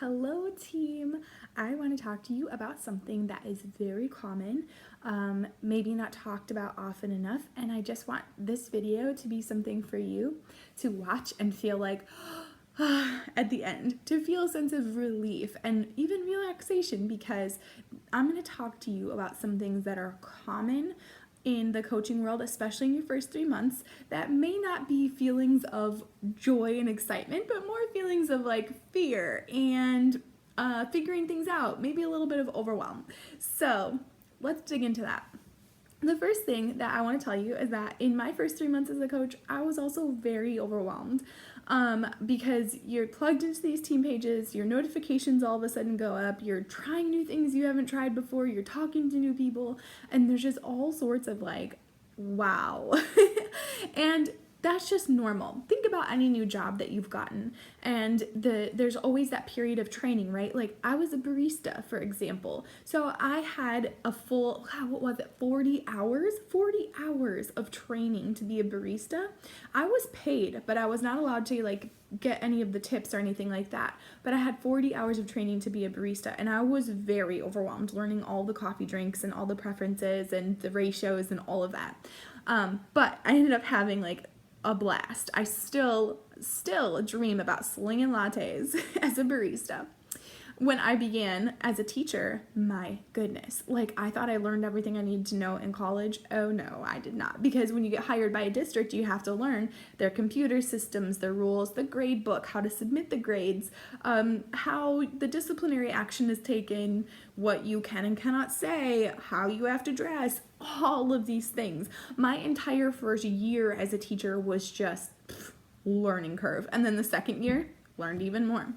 Hello, team. I want to talk to you about something that is very common, maybe not talked about often enough, and I just want this video to be something for you to watch and feel like at the end, to feel a sense of relief and even relaxation, because I'm going to talk to you about some things that are common in the coaching world, especially in your first 3 months, that may not be feelings of joy and excitement, but more feelings of like fear and figuring things out, maybe a little bit of overwhelm. So let's dig into that. The first thing that I want to tell you is that in my first 3 months as a coach, I was also very overwhelmed because you're plugged into these team pages, your notifications all of a sudden go up, you're trying new things you haven't tried before, you're talking to new people, and there's just all sorts of like, wow. And that's just normal. Think about any new job that you've gotten, and there's always that period of training, right? Like I was a barista, for example. So I had a full, 40 hours? 40 hours of training to be a barista. I was paid, but I was not allowed to like get any of the tips or anything like that. But I had 40 hours of training to be a barista, and I was very overwhelmed learning all the coffee drinks and all the preferences and the ratios and all of that. But I ended up having like a blast. I still dream about slinging lattes as a barista. When I began as a teacher, my goodness, like I thought I learned everything I needed to know in college. Oh no, I did not. Because when you get hired by a district, you have to learn their computer systems, their rules, the grade book, how to submit the grades, how the disciplinary action is taken, what you can and cannot say, how you have to dress, all of these things. My entire first year as a teacher was just learning curve. And then the second year, learned even more.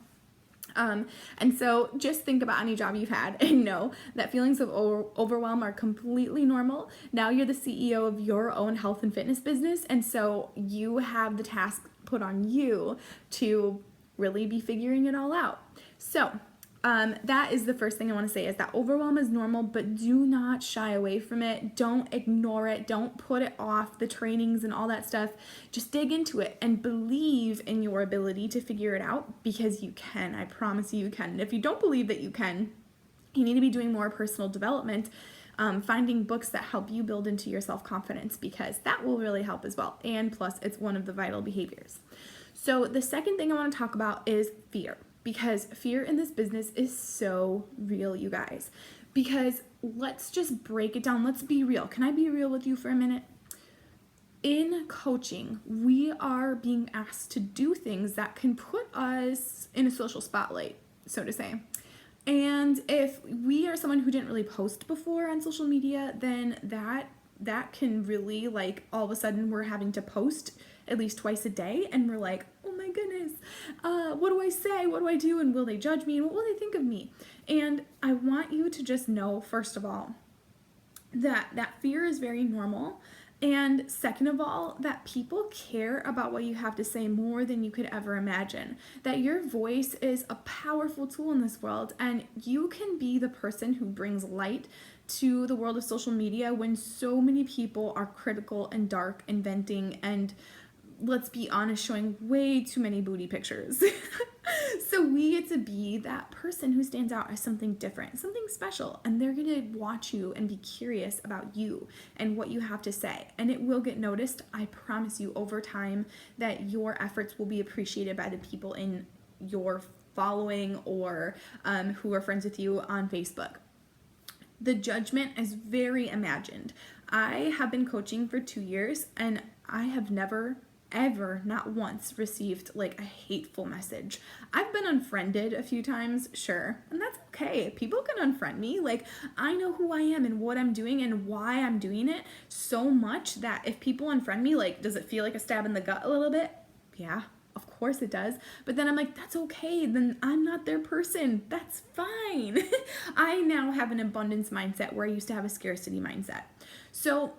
And so just think about any job you've had and know that feelings of overwhelm are completely normal. Now you're the CEO of your own health and fitness business, and so you have the task put on you to really be figuring it all out. So that is the first thing I want to say, is that overwhelm is normal, but do not shy away from it. Don't ignore it. Don't put it off, the trainings and all that stuff. Just dig into it and believe in your ability to figure it out, because you can. I promise you can. And if you don't believe that you can, you need to be doing more personal development, finding books that help you build into your self-confidence, because that will really help as well. And plus, it's one of the vital behaviors. So the second thing I want to talk about is fear. Because fear in this business is so real, you guys. Because let's just break it down. Let's be real. Can I be real with you for a minute? In coaching, we are being asked to do things that can put us in a social spotlight, so to say. And if we are someone who didn't really post before on social media, then that can really, like, all of a sudden we're having to post at least twice a day, and we're like, oh my goodness, what do I say? What do I do? And will they judge me? And what will they think of me? And I want you to just know, first of all, that fear is very normal. And second of all, that people care about what you have to say more than you could ever imagine. That your voice is a powerful tool in this world, and you can be the person who brings light to the world of social media when so many people are critical and dark and venting and, let's be honest, showing way too many booty pictures. So we get to be that person who stands out as something different, something special, and they're going to watch you and be curious about you and what you have to say. And it will get noticed. I promise you, over time, that your efforts will be appreciated by the people in your following or who are friends with you on Facebook. The judgment is very imagined. I have been coaching for 2 years, and I have never ever, not once, received like a hateful message. I've been unfriended a few times, sure, and that's okay. People can unfriend me. Like, I know who I am and what I'm doing and why I'm doing it so much that if people unfriend me, like, does it feel like a stab in the gut a little bit? Yeah, of course it does. But then I'm like, that's okay. Then I'm not their person. That's fine. I now have an abundance mindset where I used to have a scarcity mindset. So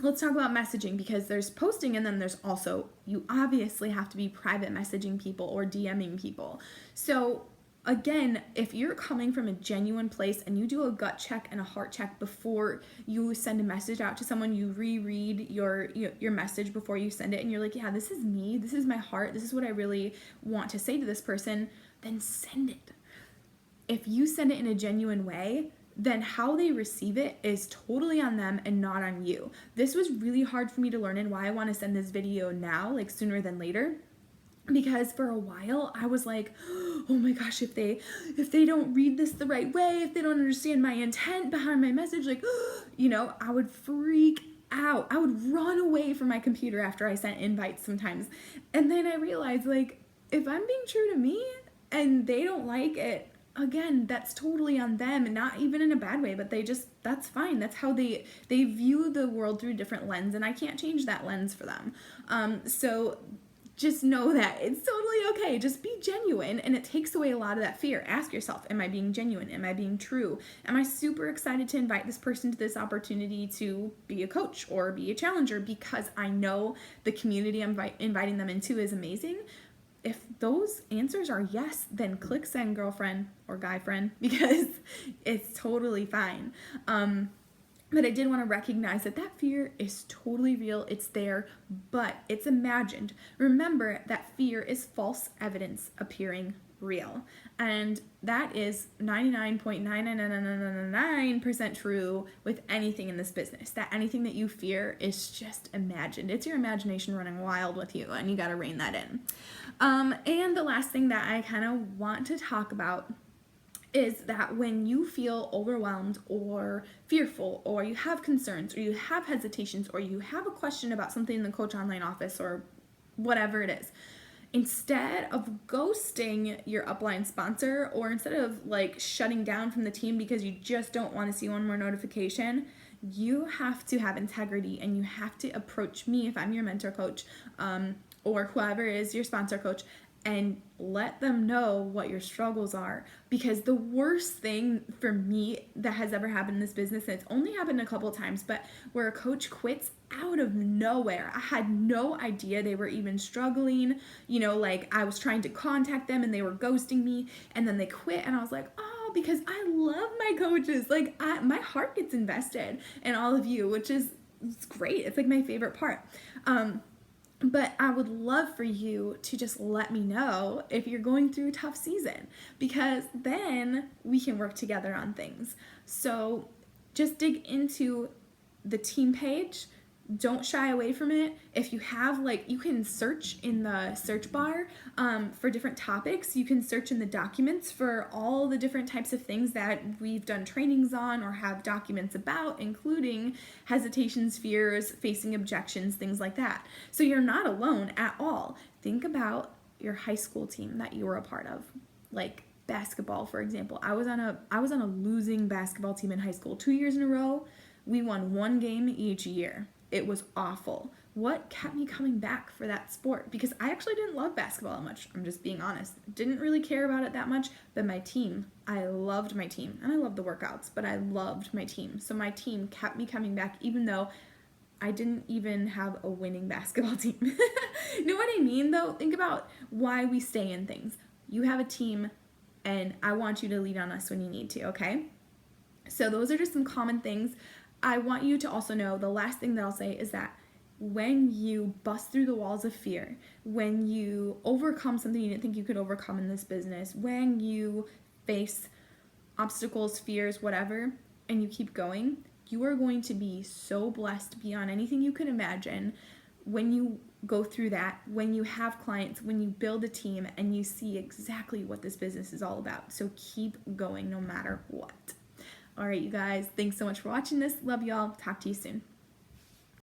let's talk about messaging, because there's posting and then there's also, you obviously have to be private messaging people or DMing people. So again, if you're coming from a genuine place and you do a gut check and a heart check before you send a message out to someone, you reread your message before you send it, and you're like, yeah, this is me, this is my heart, this is what I really want to say to this person, then send it. If you send it in a genuine way, then how they receive it is totally on them and not on you. This was really hard for me to learn, and why I want to send this video now, like sooner than later. Because for a while I was like, oh my gosh, if they don't read this the right way, if they don't understand my intent behind my message, like, I would freak out. I would run away from my computer after I sent invites sometimes. And then I realized, like, if I'm being true to me and they don't like it, again, that's totally on them, and not even in a bad way, but that's fine. That's how they view the world through a different lens, and I can't change that lens for them. So just know that it's totally okay. Just be genuine, and it takes away a lot of that fear. Ask yourself, am I being genuine? Am I being true? Am I super excited to invite this person to this opportunity to be a coach or be a challenger because I know the community I'm inviting them into is amazing? If those answers are yes, then click send, girlfriend or guy friend, because it's totally fine. But I did want to recognize that fear is totally real. It's there, but it's imagined. Remember that fear is false evidence appearing real. And that is 99.99999% true with anything in this business. That anything that you fear is just imagined. It's your imagination running wild with you, and you got to rein that in. And the last thing that I kind of want to talk about is that when you feel overwhelmed or fearful, or you have concerns, or you have hesitations, or you have a question about something in the Coach Online office or whatever it is, instead of ghosting your upline sponsor, or instead of like shutting down from the team because you just don't want to see one more notification, you have to have integrity, and you have to approach me if I'm your mentor coach, or whoever is your sponsor coach, and let them know what your struggles are. Because the worst thing for me that has ever happened in this business, and it's only happened a couple of times, but where a coach quits out of nowhere. I had no idea they were even struggling. Like, I was trying to contact them and they were ghosting me, and then they quit, and I was like, oh, because I love my coaches. Like, my heart gets invested in all of you, which is, it's great. It's like my favorite part. But I would love for you to just let me know if you're going through a tough season, because then we can work together on things. So just dig into the team page. Don't shy away from it. If you have, you can search in the search bar for different topics. You can search in the documents for all the different types of things that we've done trainings on or have documents about, including hesitations, fears, facing objections, things like that. So you're not alone at all. Think about your high school team that you were a part of, like basketball, for example. I was on a losing basketball team in high school 2 years in a row. We won one game each year. It was awful. What kept me coming back for that sport? Because I actually didn't love basketball that much. I'm just being honest. Didn't really care about it that much. But my team, I loved my team. And I loved the workouts, but I loved my team. So my team kept me coming back, even though I didn't even have a winning basketball team. You know what I mean, though? Think about why we stay in things. You have a team, and I want you to lean on us when you need to, okay? So those are just some common things. I want you to also know, the last thing that I'll say is that when you bust through the walls of fear, when you overcome something you didn't think you could overcome in this business, when you face obstacles, fears, whatever, and you keep going, you are going to be so blessed beyond anything you could imagine when you go through that, when you have clients, when you build a team, and you see exactly what this business is all about. So keep going no matter what. All right, you guys, thanks so much for watching this. Love y'all. Talk to you soon.